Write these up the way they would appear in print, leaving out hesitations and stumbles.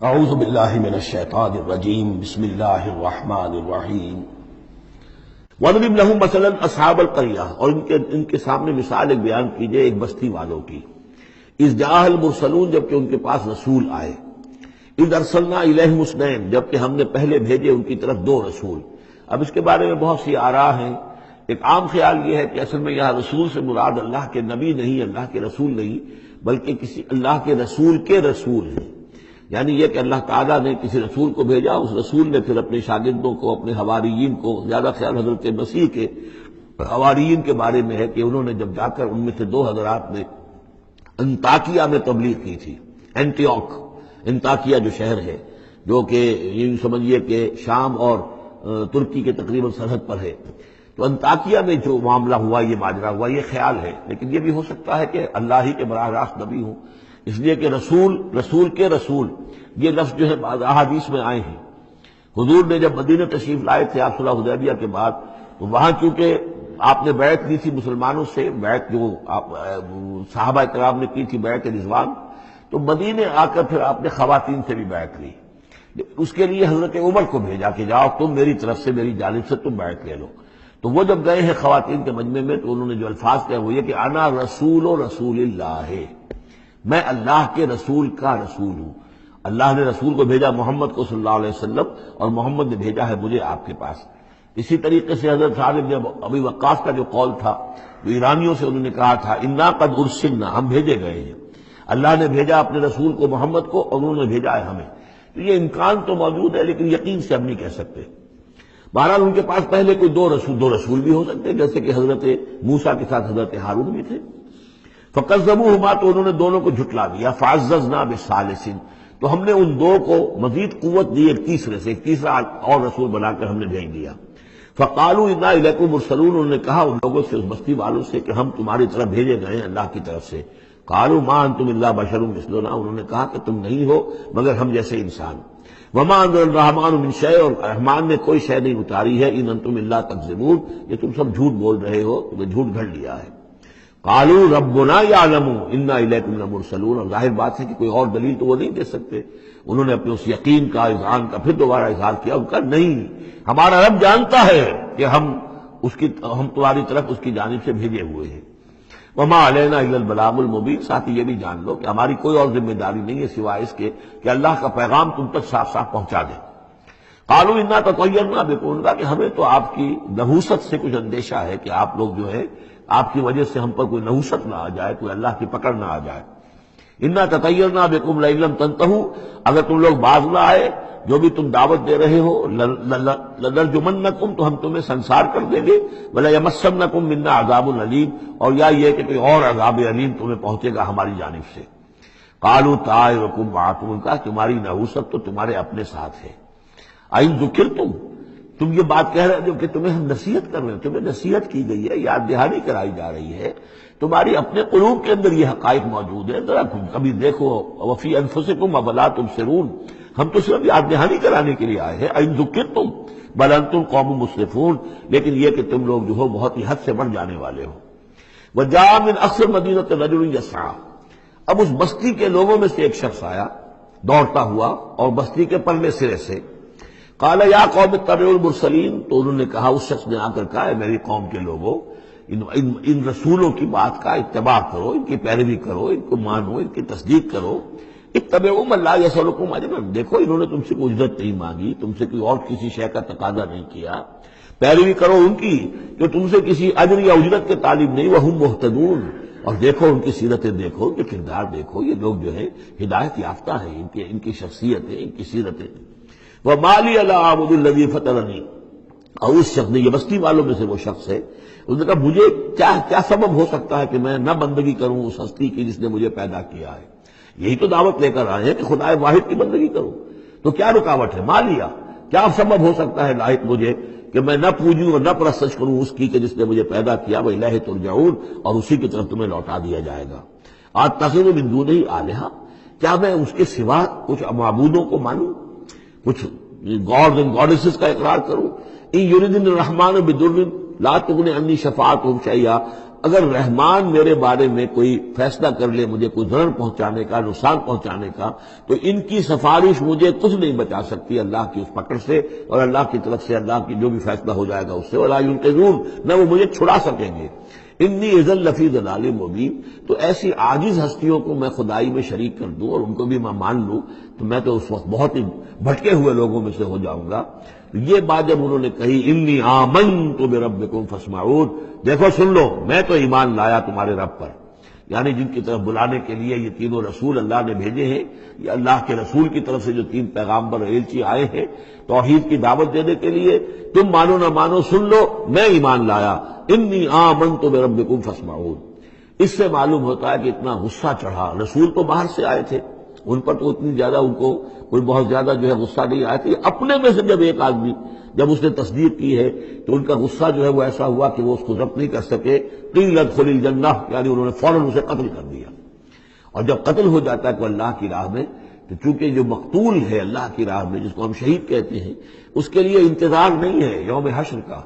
اعوذ باللہ من الشیطان الرجیم بسم اللہ الرحمن الرحیم وَاضْرِبْ لَهُم مَثَلًا أَصْحَابَ الْقَرْيَةِ، اور ان کے سامنے مثال ایک بیان کیجئے ایک بستی والوں کی. اِذْ جَاءَ الْمُرْسَلُونَ، جبکہ ان کے پاس رسول آئے. اِذْ أَرْسَلْنَا إِلَيْهِمُ اثْنَيْنِ، جبکہ ہم نے پہلے بھیجے ان کی طرف دو رسول. اب اس کے بارے میں بہت سی آراء ہیں. ایک عام خیال یہ ہے کہ اصل میں یہاں رسول سے مراد اللہ کے نبی نہیں، اللہ کے رسول نہیں، بلکہ کسی اللہ کے رسول ہیں. یعنی یہ کہ اللہ تعالیٰ نے کسی رسول کو بھیجا، اس رسول نے پھر اپنے شاگردوں کو، اپنے حواریین کو، زیادہ خیال حضرت مسیح کے حواریین کے بارے میں ہے کہ انہوں نے جب جا کر ان میں سے دو حضرات نے انطاکیہ میں تبلیغ کی تھی. انطاکیہ جو شہر ہے، جو کہ یہ سمجھیے کہ شام اور ترکی کے تقریباً سرحد پر ہے، تو انطاکیہ میں جو معاملہ ہوا، یہ ماجرا ہوا، یہ خیال ہے. لیکن یہ بھی ہو سکتا ہے کہ اللہ ہی کے براہ راست نبی ہوں، اس لیے کہ رسول کے رسول یہ لفظ جو ہے بعض احادیث میں آئے ہیں. حضور نے جب مدینہ تشریف لائے تھے آپ صلح حدیبیہ کے بعد، تو وہاں چونکہ آپ نے بیعت لی تھی مسلمانوں سے، بیعت جو صحابہ کرام نے کی تھی بیعت رضوان، تو مدینے آ کر پھر آپ نے خواتین سے بھی بیعت لی. اس کے لیے حضرت عمر کو بھیجا کہ جاؤ تم میری طرف سے، میری جانب سے تم بیعت لے لو. تو وہ جب گئے ہیں خواتین کے مجمع میں، تو انہوں نے جو الفاظ کہے وہ یہ کہ انا رسول اللہ ہے، میں اللہ کے رسول کا رسول ہوں. اللہ نے رسول کو بھیجا محمد کو صلی اللہ علیہ وسلم، اور محمد نے بھیجا ہے مجھے آپ کے پاس. اسی طریقے سے حضرت سعد بن ابی وقاص کا جو قول تھا، جو ایرانیوں سے انہوں نے کہا تھا انا قد ارسلنا، ہم بھیجے گئے ہیں. اللہ نے بھیجا اپنے رسول کو محمد کو، اور انہوں نے بھیجا ہے ہمیں. تو یہ امکان تو موجود ہے، لیکن یقین سے ہم نہیں کہہ سکتے. بہرحال ان کے پاس پہلے کوئی دو رسول بھی ہو سکتے، جیسے کہ حضرت موسیٰ کے ساتھ حضرت ہارون بھی تھے. فَكَذَّبُوهُمَا، تو انہوں نے دونوں کو جھٹلا دیا. فَعَزَّزْنَا بِثَالِثٍ، تو ہم نے ان دو کو مزید قوت دی ایک تیسرے سے، ایک تیسرا اور رسول بنا کر ہم نے بھیج دیا. فَقَالُوا إِنَّا إِلَيْكُم مُرْسَلُونَ، انہوں نے کہا ان لوگوں سے، اس بستی والوں سے، کہ ہم تمہاری طرف بھیجے گئے ہیں اللہ کی طرف سے. قَالُوا مَا أَنتُمْ إِلَّا بَشَرٌ مِثْلُنَا، انہوں نے کہا کہ تم نہیں ہو مگر ہم جیسے انسان. وَمَا أَنزَلَ الرَّحْمَٰنُ مِن شَيْءٍ، اور رحمان نے کوئی شے نہیں اتاری ہے. إِنْ أَنتُمْ إِلَّا تَكْذِبُونَ، یہ تم سب جھوٹ بول رہے ہو، تمہیں جھوٹ گھڑ لیا ہے. قالوا ربنا يعلم انا الیکم لمرسلون، اور ظاہر بات ہے کہ کوئی اور دلیل تو وہ نہیں دے سکتے. انہوں نے اپنے اس یقین کا اذعان کا پھر دوبارہ اظہار کیا، ان کا نہیں، ہمارا رب جانتا ہے کہ ہم تمہاری طرف اس کی جانب سے بھیجے ہوئے ہیں. وما علینا الا البلاغ المبین، ساتھ ہی یہ بھی جان لو کہ ہماری کوئی اور ذمہ داری نہیں ہے سوائے اس کے کہ اللہ کا پیغام تم تک صاف صاف پہنچا دیں. قالوا انا تطیرنا بکم، کہ ہمیں تو آپ کی نحوست سے کچھ اندیشہ ہے کہ آپ لوگ جو ہے آپ کی وجہ سے ہم پر کوئی نحوست نہ آ جائے، کوئی اللہ کی پکڑ نہ آ جائے. انا تطیرنا بکم لئن لم تنتہوا، اگر تم لوگ باز نہ آئے جو بھی تم دعوت دے رہے ہو، لنرجمنکم، تو ہم تمہیں سنسار کر دیں گے. ولیمسنکم منا عذاب علیم، اور یا یہ کہ کوئی اور عذاب علیم تمہیں پہنچے گا ہماری جانب سے. قالوا طائرکم معکم، کہا تمہاری نحوست تو تمہارے اپنے ساتھ ہے. این ذکرتم، تم یہ بات کہہ رہے ہو کہ تمہیں ہم نصیحت کر رہے ہیں، تمہیں نصیحت کی گئی ہے، یاد دہانی کرائی جا رہی ہے، تمہاری اپنے قلوب کے اندر یہ حقائق موجود ہیں، ذرا کبھی دیکھو. وفی انفسکم افلا تبصرون، ہم تو صرف یاد دہانی کرانے کے لیے آئے ہیں. ان ذکرتم بل انتم قوم مسرفون، لیکن یہ کہ تم لوگ جو ہو بہت ہی حد سے بڑھ جانے والے ہو. وجاء من اقصى المدینة رجل یسعى، اب اس بستی کے لوگوں میں سے ایک شخص آیا دوڑتا ہوا، اور بستی کے پرلے سرے سے. قال یا قوم اتبعوا المرسلین، تو انہوں نے کہا، اس شخص نے آ کر کہا، میری قوم کے لوگوں، ان رسولوں کی بات کا اتباع کرو، ان کی پیروی کرو، ان کو مانو، ان کی تصدیق کرو. اتبعوا من لا یسألکم اجرا، دیکھو انہوں نے تم سے کوئی اجرت نہیں مانگی، تم سے کوئی اور کسی شے کا تقاضا نہیں کیا. پیروی کرو ان کی جو تم سے کسی اجر یا اجرت کے طالب نہیں. وہم مہتدون، اور دیکھو ان کی سیرتیں، دیکھو ان کے کردار، دیکھو یہ لوگ جو ہے ہدایت یافتہ ہیں، ان کی شخصیتیں، ان کی سیرتیں. وَمَا لِيَ لَا أَعْبُدُ الَّذِي فَطَرَنِي، اور اس شخص نے، یہ بستی والوں میں سے وہ شخص ہے، اس نے کہا مجھے کیا سبب ہو سکتا ہے کہ میں نہ بندگی کروں اس ہستی کی جس نے مجھے پیدا کیا ہے. یہی تو دعوت لے کر آئے ہیں کہ خدا واحد کی بندگی کروں، تو کیا رکاوٹ ہے؟ مالیا، کیا سبب ہو سکتا ہے لاحق مجھے کہ میں نہ پوجوں اور نہ پرستش کروں اس کی کہ جس نے مجھے پیدا کیا. وَإِلَيْهِ تُرْجَعُونَ، اور اسی کی طرف تمہیں لوٹا دیا جائے گا. أَتَّخِذُ مِن دُونِهِ آلِهَةً، کیا میں اس کے سوا کچھ معبودوں کو مانوں، کچھ گاڈز اینڈ گاڈیسز کا اقرار کروں. ان یریدن الرحمن بدر لا تغن عنی شفاعتهم شیئا، اگر رحمان میرے بارے میں کوئی فیصلہ کر لے مجھے کوئی ضرر پہنچانے کا، نقصان پہنچانے کا، تو ان کی سفارش مجھے کچھ نہیں بچا سکتی اللہ کی اس پکڑ سے، اور اللہ کی طرف سے اللہ کی جو بھی فیصلہ ہو جائے گا اس سے، ولا ينقذون، نہ وہ مجھے چھڑا سکیں گے۔ انی اذا لفی ضلال مبین، تو ایسی عاجز ہستیوں کو میں خدائی میں شریک کر دوں اور ان کو بھی میں مان لوں تو میں تو اس وقت بہت ہی بھٹکے ہوئے لوگوں میں سے ہو جاؤں گا۔ یہ بات جب انہوں نے کہی انی آمنت بربکم فاسمعون، دیکھو سن لو میں تو ایمان لایا تمہارے رب پر، یعنی جن کی طرف بلانے کے لیے یہ تینوں رسول اللہ نے بھیجے ہیں، یہ اللہ کے رسول کی طرف سے جو 3 پیغامبر ایلچی آئے ہیں توحید کی دعوت دینے کے لیے، تم مانو نہ مانو سن لو میں ایمان لایا، انی آمنت بربکم فاسمعون۔ اس سے معلوم ہوتا ہے کہ اتنا غصہ چڑھا، رسول تو باہر سے آئے تھے، ان پر تو اتنی زیادہ ان کو کوئی بہت زیادہ جو ہے غصہ نہیں آیا تھا، اپنے میں سے جب ایک آدمی جب اس نے تصدیق کی ہے تو ان کا غصہ جو ہے وہ ایسا ہوا کہ وہ اس کو ضبط نہیں کر سکے، قیل ادخل الجنہ، یعنی انہوں نے فوراً اسے قتل کر دیا۔ اور جب قتل ہو جاتا ہے تو اللہ کی راہ میں، تو چونکہ جو مقتول ہے اللہ کی راہ میں جس کو ہم شہید کہتے ہیں، اس کے لیے انتظار نہیں ہے یوم حشر کا،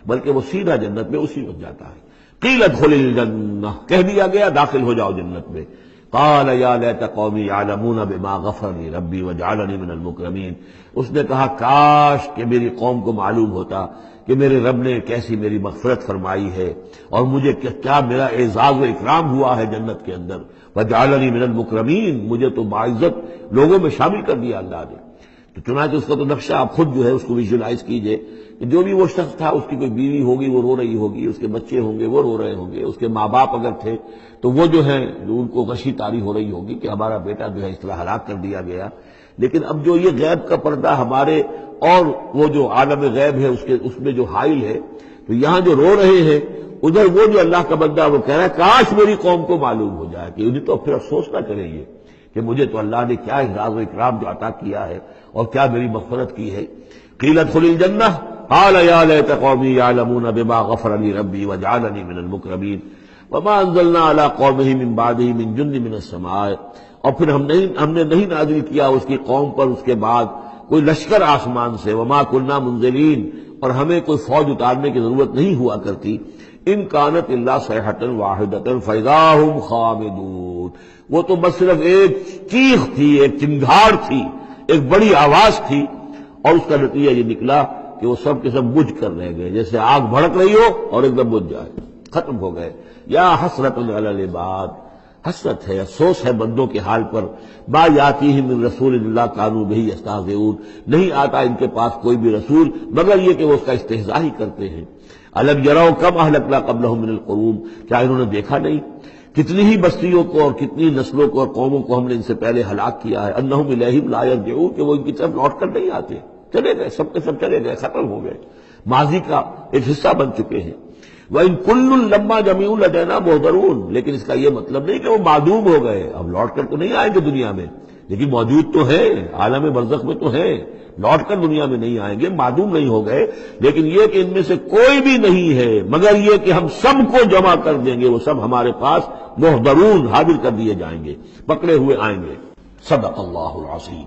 بلکہ وہ سیدھا جنت میں اسی وقت جاتا ہے۔ قیل ادخل الجنہ، کہہ دیا گیا داخل ہو جاؤ جنت میں۔ قال یا لیت قومی یعلمون بما غفر لی ربی وجعلنی من المکرمین، اس نے کہا کاش کہ میری قوم کو معلوم ہوتا کہ میرے رب نے کیسی میری مغفرت فرمائی ہے اور مجھے کیا میرا اعزاز و اکرام ہوا ہے جنت کے اندر، وجعلنی من المکرمین، مجھے تو باعزت لوگوں میں شامل کر دیا اللہ نے۔ تو چنانچہ اس کا تو نقشہ آپ خود جو ہے اس کو ویژولائز کیجئے کہ جو بھی وہ شخص تھا اس کی کوئی بیوی ہوگی وہ رو رہی ہوگی، اس کے بچے ہوں گے وہ رو رہے ہوں گے، اس کے ماں باپ اگر تھے تو وہ جو ہے ان کو غشی طاری ہو رہی ہوگی کہ ہمارا بیٹا جو ہے اس طرح ہلاک کر دیا گیا۔ لیکن اب جو یہ غیب کا پردہ ہمارے اور وہ جو عالم غیب ہے اس میں جو حائل ہے، تو یہاں جو رو رہے ہیں ادھر وہ جو اللہ کا بندہ وہ کہہ رہا ہے کاش میری قوم کو معلوم ہو جائے، کہ انہیں تو پھر افسوس نہ کریں یہ کہ مجھے تو اللہ نے کیا اعزاز و اکرام جو عطا کیا ہے اور کیا میری مغفرت کی ہے۔ قیل ادخل الجنہ قال یا لیت قومی یعلمون بما غفر لی ربی وجعلنی من المکرمین وما انزلنا علی قومہ من بعدہ من جند من السماء، اور پھر ہم نے نہیں نازل کیا اس کی قوم پر اس کے بعد کوئی لشکر آسمان سے، وما کنا منزلین، اور ہمیں کوئی فوج اتارنے کی ضرورت نہیں ہوا کرتی، ان کانت الا صیحۃ واحدۃ فاذا هم خامدون، وہ تو بس صرف ایک چیخ تھی، ایک چنگھاڑ تھی، ایک بڑی آواز تھی، اور اس کا نتیجہ یہ نکلا کہ وہ سب کے سب بجھ کر رہ گئے، جیسے آگ بھڑک رہی ہو اور ایک دم بجھ جائے، ختم ہو گئے۔ یا حسرۃ علی العباد، حسرت ہے، افسوس ہے بندوں کے حال پر، ما یاتیہم من رسول اللہ کانوا بہ یستہزئون، نہیں آتا ان کے پاس کوئی بھی رسول مگر یہ کہ وہ اس کا استہزاء ہی کرتے ہیں۔ الم یروا کم اہلکنا قبلہم من القرون، کیا انہوں نے دیکھا نہیں کتنی ہی بستیوں کو اور کتنی نسلوں کو اور قوموں کو ہم نے ان سے پہلے ہلاک کیا ہے، انہم الیہم لا یرجعون، کہ وہ ان کی طرف لوٹ کر نہیں آتے، چلے گئے، سب کے سب چلے گئے، ختم ہو گئے، ماضی کا ایک حصہ بن چکے ہیں۔ وَإِن كُلٌّ لَمَّا جَمِيعٌ لَدَيْنَا مُحْضَرُونَ، لیکن اس کا یہ مطلب نہیں کہ وہ معدوم ہو گئے، اب لوٹ کر تو نہیں آئیں گے دنیا میں، لیکن موجود تو ہیں، عالم برزخ میں تو ہیں، لوٹ کر دنیا میں نہیں آئیں گے، معدوم نہیں ہو گئے، لیکن یہ کہ ان میں سے کوئی بھی نہیں ہے مگر یہ کہ ہم سب کو جمع کر دیں گے، وہ سب ہمارے پاس محضرون، حاضر کر دیے جائیں گے، پکڑے ہوئے آئیں گے۔ صدق اللہ العظیم۔